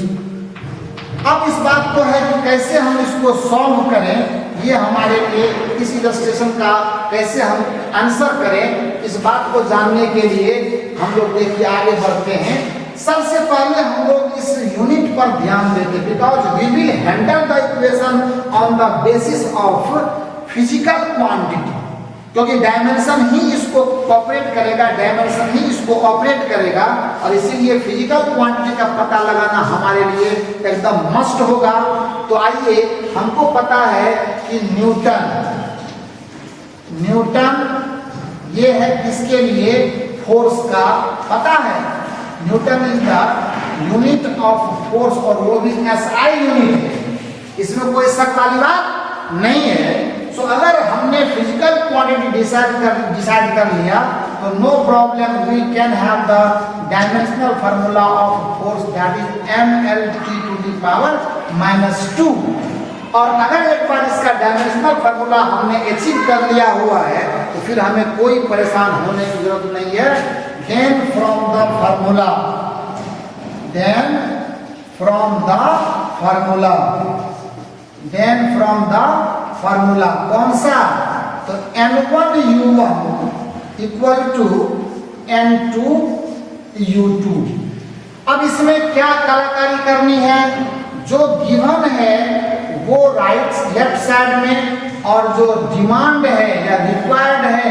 Speaker 1: अब इस बात को है कि कैसे हम इसको सॉल्व करें, ये हमारे लिए इस इलस्ट्रेशन का कैसे हम आंसर करें, इस बात को जानने के लिए हम लोग देखिए आगे बढ़ते हैं। सबसे पहले हम लोग इस यूनिट पर ध्यान देते, because we will handle the equation on the basis of physical quantity, क्योंकि डायमेंशन ही इसको ऑपरेट करेगा, डायमेंशन ही इसको ऑपरेट करेगा। और इसीलिए फिजिकल क्वांटिटी का पता लगाना हमारे लिए एकदम मस्ट होगा। तो आइए, हमको पता है कि न्यूटन ये है किसके लिए, फोर्स का पता है। Newton is the unit of force, और वो भी एसआई यूनिट है, इसमें कोई शक वाली बात नहीं है। सो अगर हमने फिजिकल क्वांटिटी डिसाइड कर लिया तो no problem, we can have the dimensional formula of force that is mLT to the power -2। और अगर एक बार इसका डायमेंशनल फार्मूला हमने अचीव कर लिया हुआ है तो फिर हमें कोई परेशान होने की जरूरत नहीं है। देन फ्रॉम द फार्मूला कौन सा, तो n1u1 इक्वल टू n2u2। अब इसमें क्या कलाकारी करनी है, जो गिवन है वो लेफ्ट साइड में, और जो डिमांड है या रिक्वायर्ड है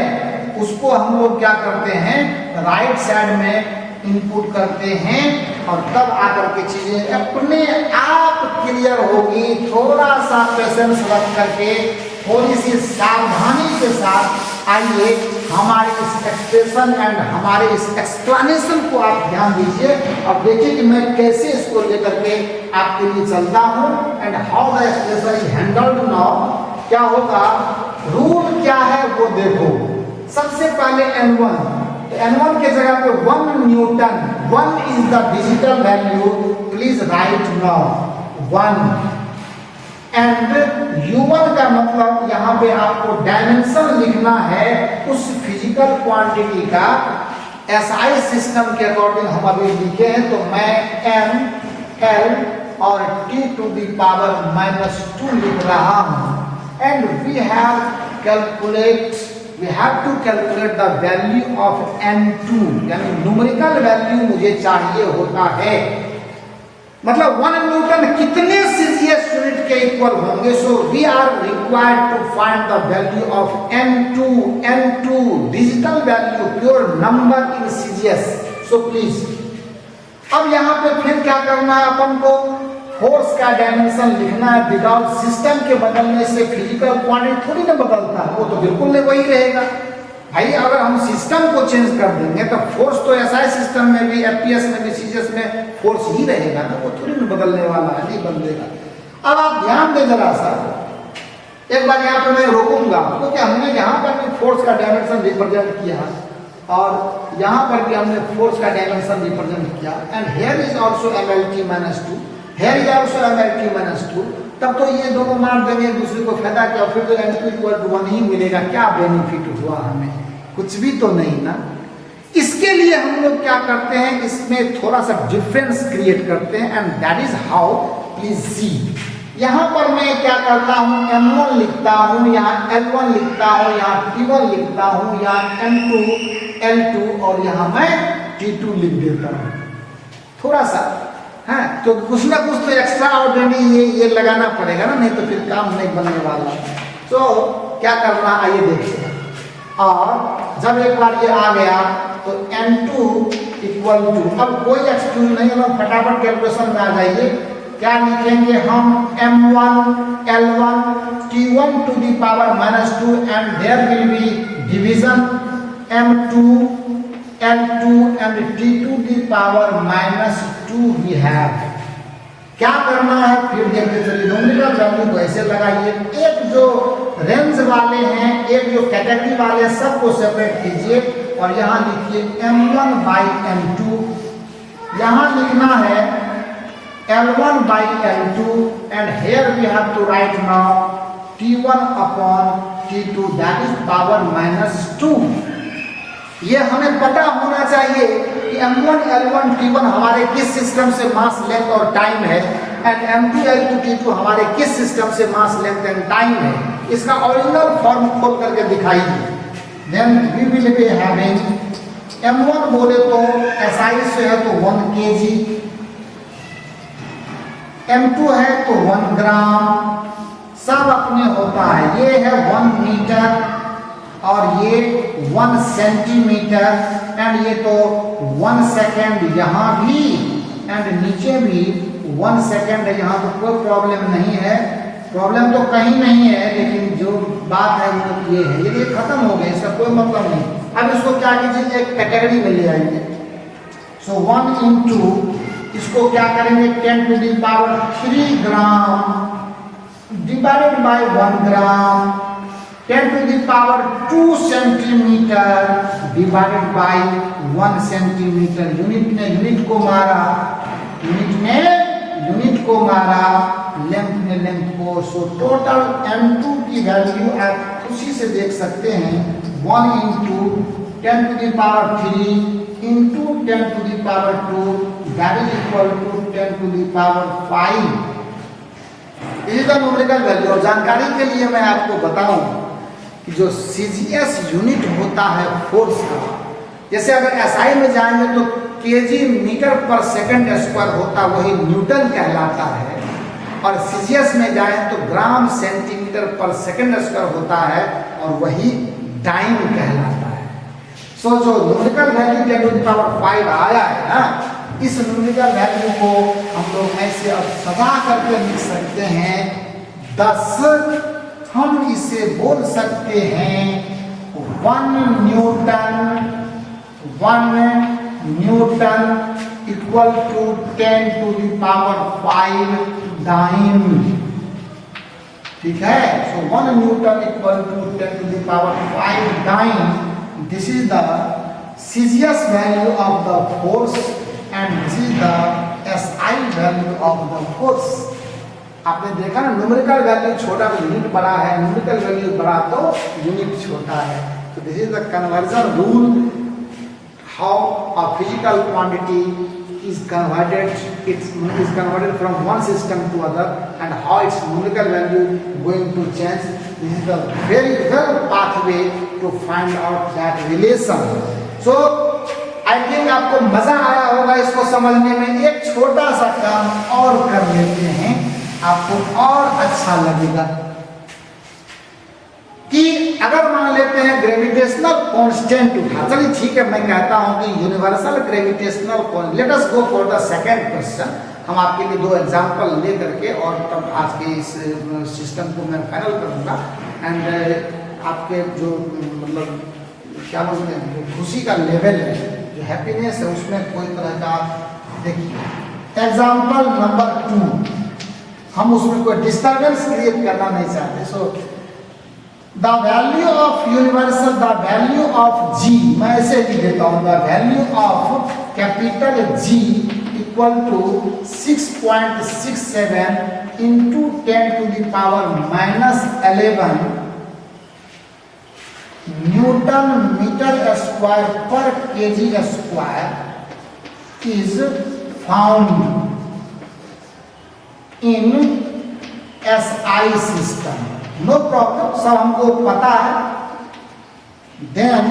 Speaker 1: उसको हम लोग क्या करते हैं, राइट साइड में इनपुट करते हैं, और तब आकर के चीजें अपने आप क्लियर होगी। थोड़ा सा पेशेंस रख करके, थोड़ी सी सावधानी के साथ आइए हमारे इस एक्सप्रेशन एंड हमारे इस एक्सप्लेनेशन को आप ध्यान दीजिए और देखिए कि मैं कैसे इसको लेकर के आपके लिए चलता हूँ and how the expression is handled now. क्या होगा, रूल क्या है वो देखो। पहले N1, तो N1 के जगह पे 1 Newton, 1 is the digital value, please right now 1। And U1 का मतलब यहाँ पे आपको डायमेंशन लिखना है उस फिजिकल क्वांटिटी का। SI सिस्टम के अकॉर्डिंग हम अभी लिखे हैं, तो मैं M, L और T टू दी पावर -2 लिख रहा हूँ। And we have to calculate the value of N2, यानी न्यूमेरिकल वैल्यू मुझे चाहिए होता है, मतलब 1 न्यूटन कितने सीजीएस यूनिट के इक्वल होंगे। So we are required to find the value of N2 digital value, pure number in CGS. So please अब यहाँ पे फिर क्या करना है अपन को, फोर्स का डायमेंशन लिखना है, बिकॉज सिस्टम के बदलने से फिजिकल क्वांटिटी थोड़ी ना बदलता है, वो तो बिल्कुल नहीं वही रहेगा भाई। अगर हम सिस्टम को चेंज कर देंगे तो फोर्स तो एसआई सिस्टम में भी, एफपीएस में भी, सीजीएस में फोर्स ही रहेगा ना, वो थोड़ी ना बदलने वाला है, नहीं बदलेगा। अब आप ध्यान दें जरा सा, एक बार यहाँ पे मैं रोकूंगा, क्योंकि हमने यहाँ पर भी फोर्स का डायमेंशन रिप्रेजेंट किया और यहाँ पर भी हमने फोर्स का डायमेंशन रिप्रेजेंट किया। And here is also mlt-2, here is also mlt-2। तब तो ये दोनों मार देंगे एक दूसरे को, फायदा क्या, फिर तो N2 = 1 ही मिलेगा, क्या बेनिफिट हुआ हमें, कुछ भी तो नहीं ना। इसके लिए हम लोग क्या करते हैं, इसमें थोड़ा सा डिफरेंस क्रिएट करते हैं, and that is how, please see. यहाँ पर मैं क्या करता हूँ, M1 लिखता हूँ, यहाँ L1 लिखता हूँ, यहाँ T1 लिखता हूँ, यहाँ M2, L2 और यहाँ मैं T2 लिख देता हूँ थोड़ा सा। हाँ, तो कुछ ना कुछ तो एक्स्ट्रा ऑर्डिनरी ये लगाना पड़ेगा ना, नहीं तो फिर काम नहीं बनने वाला। तो क्या करना, आइए देखते हैं। और जब एक बार ये आ गया तो N2 = अब कोई एक्सक्यूज नहीं है, हम फटाफट कैलकुलेशन में आ जाइए। क्या लिखेंगे हम, M1 L1 T1 to the power -2 and there will be division M2 L2 and T2 the power -2 we have. क्या करना है फिर देखते चलिए, न्यूमेरिकल वैल्यू को ऐसे लगाइए, एक जो रेंज वाले हैं, एक जो कैटेगरी वाले हैं, सबको सेपरेट कीजिए और यहाँ लिखिए M1/M2, यहाँ लिखना है L1/L2 and here we have to write now T1/T2 that is power -2। ये हमें पता होना चाहिए कि M1 L1 T1 हमारे किस सिस्टम से मास लेंथ और टाइम है, एंड M2 L2 T2 हमारे किस सिस्टम से मास लेंथ एंड टाइम है। इसका ओरिजिनल फॉर्म खोल करके दिखाइए। Then we will be having, M1 बोले तो SI से है तो 1 kg, M2 है तो 1 ग्राम, सब अपने होता है। ये है 1 मीटर और ये 1 सेंटीमीटर, एंड ये तो 1 सेकेंड यहाँ भी, एंड नीचे भी 1 सेकेंड है। यहाँ तो कोई प्रॉब्लम नहीं है, प्रॉब्लम तो कहीं नहीं है, लेकिन जो बात है वो ये है, ये खत्म हो गया, इसका कोई मतलब नहीं। अब इसको क्या कीजिए, एक कैटेगरी में ले आएंगे। सो 1 × इसको क्या करेंगे, 10⁻³ gram divided by 1 gram, 10⁻² centimetre divided by 1 centimetre. Unit ने यूनिट को मारा, यूनिट ने यूनिट को मारा, लेंथ ने लेंथ को। सो टोटल M2 की वैल्यू आप खुशी से देख सकते हैं, 1 × 10⁻³ into 10⁻², that is equal to 10⁵ is the numerical value. और जानकारी के लिए मैं आपको बताऊं कि जो सीजीएस यूनिट होता है फोर्स का, जैसे अगर एसआई में जाएंगे तो केजी मीटर/सेकंड² होता, वही न्यूटन कहलाता है, और सीजीएस में जाएं तो ग्राम सेंटीमीटर/सेकंड² होता है और वही टाइम कहलाता है। सो जो न्यूमेरिकल वैल्यू 10⁵ आया है ना, इस न्यूमेरिकल वैल्यू को हम लोग ऐसे अब सजा करके लिख सकते हैं 10। हम इसे बोल सकते हैं 1 न्यूटन इक्वल टू 10⁵ डाइन। ठीक है, so 1 newton equal to 10⁵ dyne this is the CGS value of the force and this is the SI value of the force. आपने देखा ना, न्यूमेरिकल वैल्यू छोटा तो यूनिट बड़ा है, न्यूमेरिकल वैल्यू बड़ा तो यूनिट छोटा है. तो this is the conversion rule, how a physical quantity is converted, it is converted from one system to other and how its numerical value going to change. This is the very well pathway to find out that relation. So I think आपको मजा आया होगा इसको समझने में. एक छोटा सा काम और कर लेते हैं, आपको और अच्छा लगेगा. कि अगर मान लेते हैं ग्रेविटेशनल कांस्टेंट उठा, चलिए ठीक है, मैं कहता हूं कि universal gravitational constant. Let us go for the second question. हम आपके लिए 2 एग्जांपल ले करके और तब आज के इस सिस्टम को मैं फाइनल करूंगा. एंड आपके जो मतलब क्या बोलते हैं, जो खुशी का लेवल है, जो हैप्पीनेस है, उसमें कोई तरह का देखिए. एग्जाम्पल नंबर 2, हम उसमें कोई डिस्टर्बेंस क्रिएट करना नहीं चाहते. So the value of universal, the value of G, मैं ऐसे लिख देता हूं, the value of capital G equal to 6.67 into 10 to the power -11 newton metre square पर KG square is found in SI system. No problem, सब हमको पता है. Then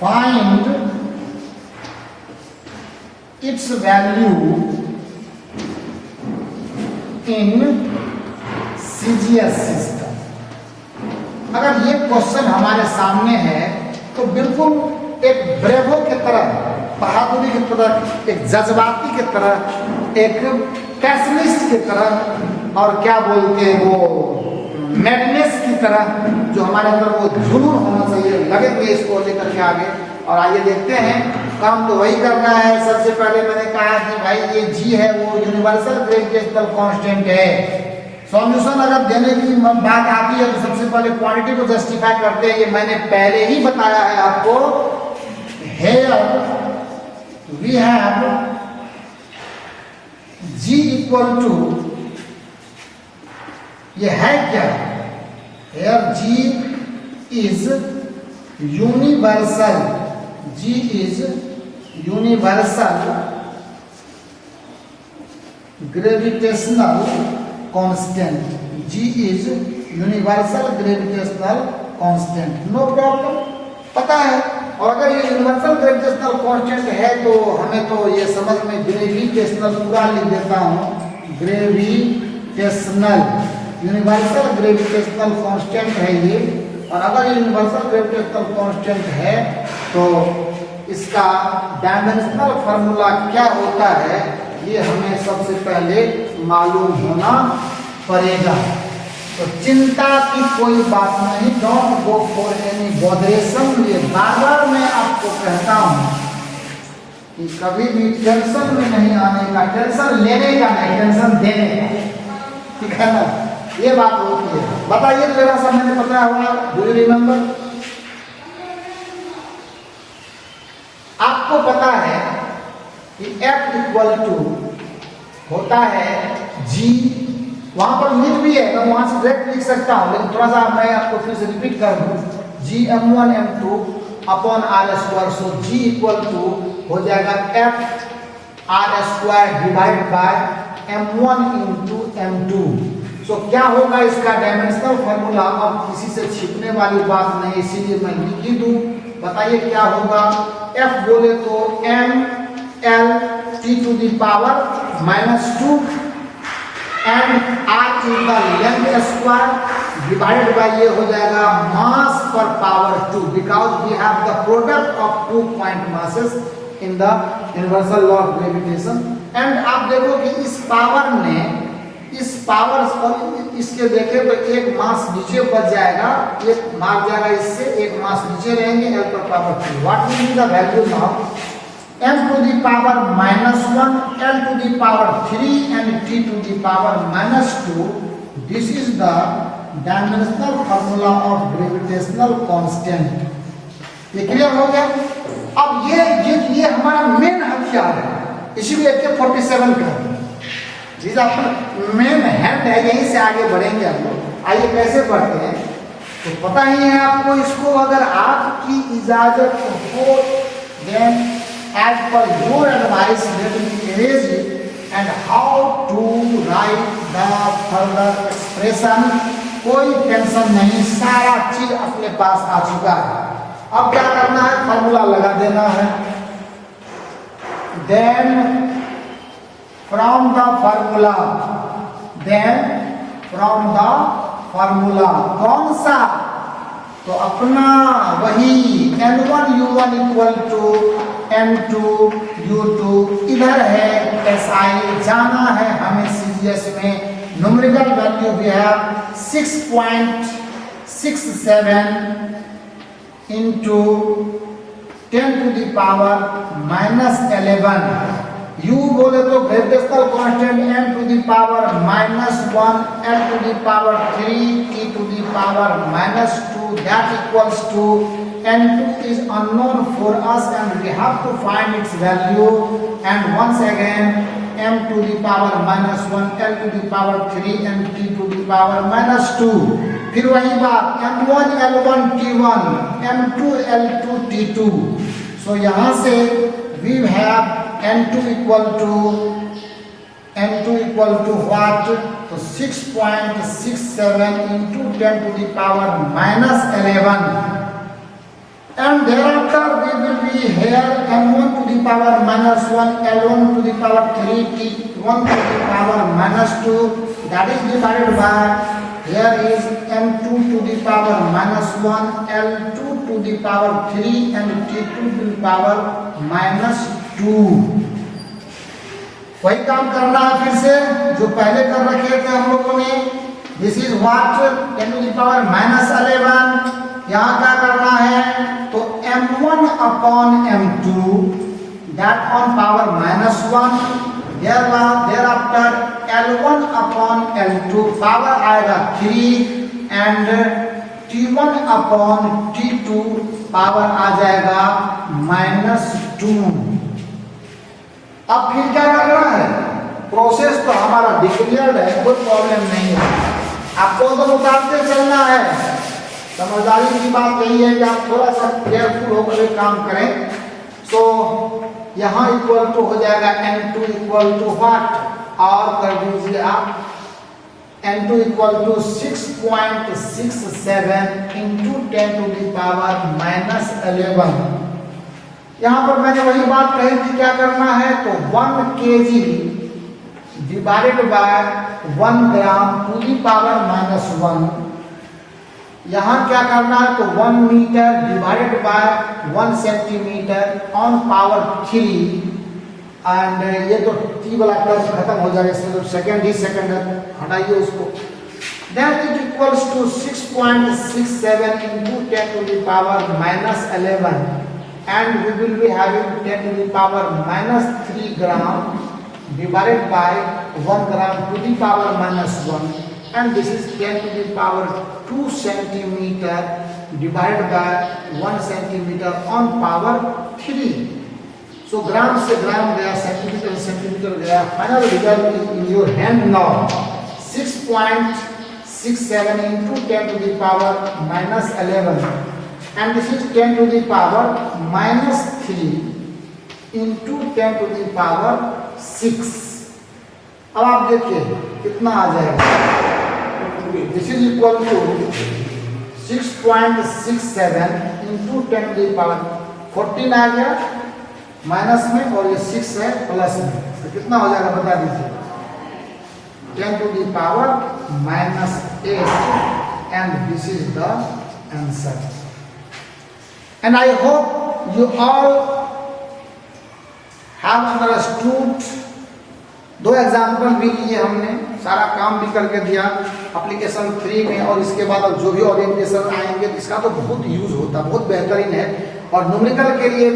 Speaker 1: find its value in CGS system. अगर ये क्वेश्चन हमारे सामने है तो बिल्कुल एक ब्रेवो की तरह, बहादुरी की तरह, एक जज्बाती की तरह, एक पैशनिस्ट की तरह, और क्या बोलते हैं वो मैडनेस की तरह, जो हमारे अंदर वो जुनून होना चाहिए, लगेंगे इसको लेकर के आगे. और आइए देखते हैं, काम तो वही करना है. सबसे पहले मैंने कहा कि भाई ये जी है वो यूनिवर्सल ग्रेविटेशनल कांस्टेंट है. सॉल्यूशन अगर देने की बात आती है तो सबसे पहले क्वांटिटी को जस्टिफाई करते हैं. ये मैंने पहले ही बताया है आपको. Here we have G equal to, ये है क्या? Here G is universal. G is universal gravitational constant. G is universal gravitational constant. No problem, पता है. और अगर ये यूनिवर्सल ग्रेविटेशनल कांस्टेंट है तो हमें तो ये समझ में ग्रेविटेशनल पूरा लिख देता हूँ. ग्रेविटेशनल, यूनिवर्सल ग्रेविटेशनल कांस्टेंट है ये. और अगर ये यूनिवर्सल ग्रेविटेशनल कांस्टेंट है तो इसका डायमेंशनल फार्मूला क्या होता है, ये हमें सबसे पहले मालूम होना पड़ेगा. तो चिंता की कोई बात नहीं. Don't go for any botheration. ये बार-बार मैं आपको कहता हूँ कि कभी भी टेंशन में नहीं आने का, टेंशन लेने का नहीं, टेंशन देने का. ठीक है ना, ये बात होती है. बताइए जरा सा, मैंने बताया हुआ, डू यू रिमेंबर? आपको पता है कि F इक्वल टू होता है G. वहां पर नीट भी है, मैं वहां से डायरेक्ट लिख सकता हूं, लेकिन थोड़ा सा मैं आपको फिर से रिपीट कर दूं. Gm1 m2 upon r square. So G equal to हो जाएगा F r square divide by m1 into m2. So क्या होगा इसका डायमेंशनल फार्मूला? अब किसी से छिपने वाली बात नहीं, इसीलिए मैं लिख ही दूं. बताइए क्या होगा? F बोले तो m l t to the power -2 and r is the length square divided by ये हो जाएगा मास पर power 2, because we have the product of 2 point masses in the universal law of gravitation. And आप देखो कि इस पावर ने, इस पावर पर इसके देखें तो एक मास नीचे बच जाएगा, एक मार जाएगा इससे, एक मास नीचे रहेंगे, l पर power 2. What will be the value now? m to the power -1, l to the power 3 and t to the power -2. This is the dimensional formula of gravitational constant. ये क्लियर हो गया। अब ये हमारा मेन हथियार है, इसीलिए AK-47 कहते हैं। जिस आपका मेन हेड है, यहीं से आगे बढ़ेंगे हम लोग। आइए कैसे बढ़ते हैं तो पता ही है आपको। इसको अगर आपकी इजाजत हो then as per your advice let me erase it and how to write the further expression. कोई टेंशन नहीं, सारा चीज अपने पास आ चुका है। अब क्या करना है, फार्मूला लगा देना है। देन फ्रॉम द फार्मूला कौन सा, तो अपना वही n1 u1 equal to n2 u2 इधर है। SI जाना है हमें CGS में। न्यूमेरिकल वैल्यू भी है 6.67 into 10 to the power -11। U बोले तो gravitational constant m to the power -1, l to the power 3, t to the power -2, that equals to n2 is unknown for us and we have to find its value, and once again m to the power -1, l to the power 3 and t to the power -2। फिर वही बात m1 l1 t1, m2 l2 t2। सो यहाँ से we have n2 equal to what, तो 6.67 into 10 to the power -11, and thereafter we will be here m1 to the power -1, l1 to the power 3, t1 to the power -2, that is divided by, here is m2 to the power -1, l2 to the power 3 and t2 to the power -2। वही काम करना है फिर से जो पहले कर रखे थे हम लोगों ने। This is what 10 to the power -11। यहाँ क्या करना है, तो m1 upon m2 that on power -1, thereafter l1 upon l2 power आएगा 3 and t1 upon t2 power आ जाएगा -2। अब फिर क्या करना है, प्रोसेस तो हमारा डिक्लेयर्ड है, कोई प्रॉब्लम नहीं है। आपको तो उतारते चलना है। समझदारी की बात यही है कि आप थोड़ा सा केयरफुल होकर काम करें। सो यहाँ इक्वल टू हो जाएगा n2 इक्वल टू व्हाट, और कर दीजिए आप n2 equal to 6.67 into 10 to the power -11। यहाँ पर मैंने वही बात कही थी, क्या करना है, तो 1 kg divided by 1 gram to the power -1। यहाँ क्या करना है, तो 1 metre divided by 1 centimetre on power 3, and ये तो t वाला टर्म खत्म हो जाएगा, इसमें तो सेकंड ही सेकंड है, हटाइए उसको। Then it equals to 6.67 into 10 to the power -11, and we will be having 10 to the power -3 gram divided by 1 gram to the power -1, and this is 10 to the power 2 centimeter divided by 1 centimeter on power 3। So ग्राम से ग्राम गया, सेंटीमीटर से सेंटीमीटर गया। Final result is in your hand now. 6.67 into 10 to the power -11, and this is 10 to the power -3 into 10 to the power 6। अब आप देखिए कितना आ जाएगा। This is equal to 6.67 into 10 to the power 14 आ गया माइनस में, और ये 6 है प्लस में, तो कितना हो जाएगा बता दीजिए। 10 to the power -8, and this is the answer। And I hope you all have understood। 2 example भी लिए हमने, सारा काम भी करके दिया एप्लीकेशन 3 में, और इसके बाद अब जो भी ओरिएंटेशन आएंगे इसका तो बहुत यूज होता है, बहुत बेहतरीन है। और न्यूमेरिकल के लिए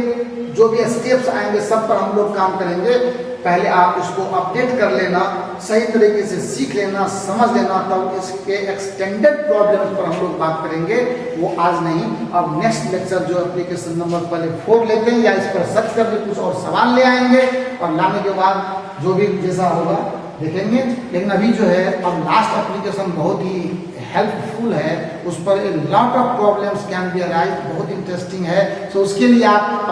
Speaker 1: जो भी स्टेप्स आएंगे सब पर हम लोग काम करेंगे। पहले आप इसको अपडेट कर लेना, सही तरीके से सीख लेना, समझ लेना, तब इसके एक्सटेंडेड प्रॉब्लम्स पर हम लोग बात करेंगे। वो आज नहीं, अब नेक्स्ट लेक्चर जो एप्लीकेशन नंबर पहले 4 लेते हैं या इस पर सर्च करके कुछ और सवाल ले आएंगे और लाने के बाद जो भी जैसा होगा देखेंगे। लेकिन अभी जो है अब लास्ट एप्लीकेशन बहुत ही हेल्पफुल है, उस पर lot of problems can be arise, बहुत इंटरेस्टिंग है। सो उसके लिए आप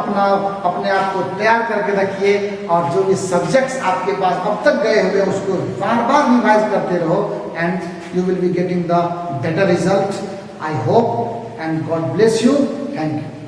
Speaker 1: अपने आप को तैयार करके रखिए और जो भी सब्जेक्ट्स आपके पास अब तक गए हुए हैं उसको बार बार रिवाइज करते रहो and you will be getting the better result. I hope and God bless you. Thank you.